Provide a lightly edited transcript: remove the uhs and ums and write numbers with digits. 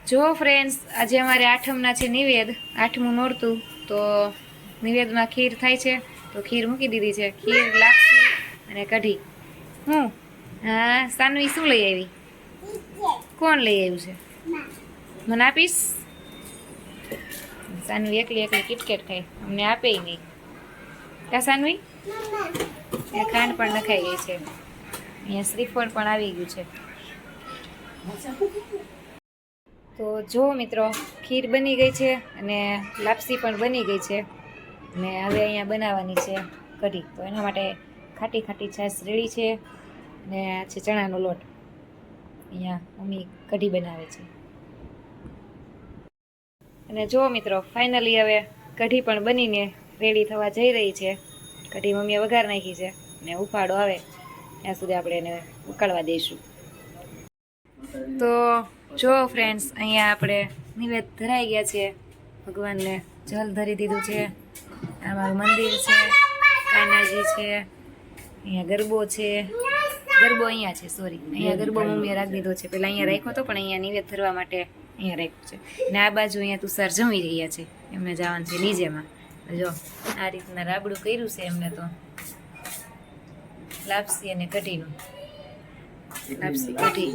જો ફ્રેન્ડ્સ, આજે અમારે આઠમના છે નિવેદ, આઠમું નોરતું, તો નિવેદમાં ખીર થાય છે, તો ખીર મૂકી દીધી છે. ખીર, લાપસી અને કઢી. હું હા, સાનવી શું લઈ આવી? કોણ લઈ આવ્યું છે? મને આપીશ? સાનવી એકલી એકલી કિટકેટ ખાય, અમને આપે નહીં. કા સાનવી? એ ખાંડ પણ નખાઈ ગઈ છે. અહીંયા શ્રીફળ પણ આવી ગયું છે. તો જો મિત્રો, ખીર બની ગઈ છે અને લાપસી પણ બની ગઈ છે. અને હવે અહીંયા બનાવવાની છે કઢી. તો એના માટે ખાટી ખાટી છાશ રેડી છે અને આ છે ચણાનો લોટ. અહીંયા મમ્મી કઢી બનાવે છે. અને જો મિત્રો, ફાઇનલી હવે કઢી પણ બનીને રેડી થવા જઈ રહી છે. કઢી મમ્મીએ વઘાર નાખી છે અને ઉફાળો આવે ત્યાં સુધી આપણે એને ઉકાળવા દઈશું. તો જો ફ્રેન્ડ્સ, અહીંયા આપણે નિવેદ ધરાઈ ગયા છે. ભગવાનને જલ ધરી દીધું છે. આ મારું મંદિર છે, કાનાજી છે, અહીંયા ગરબો છે. ગરબો અહીંયા છે, સોરી, અહીંયા ગરબો મમ્મીએ રાખી દીધો છે. પહેલાં અહીંયા રાખ્યો હતો, પણ અહીંયા નિવેદ ધરવા માટે અહીંયા રાખ્યું છે. અને આ બાજુ અહીંયા તુષાર જમી રહ્યા છે. એમને જવાનું છે નીચેમાં. જો આ રીતના રાબડું કર્યું છે એમને. તો લાપસી અને કઢીનું, લાપસી કઢી.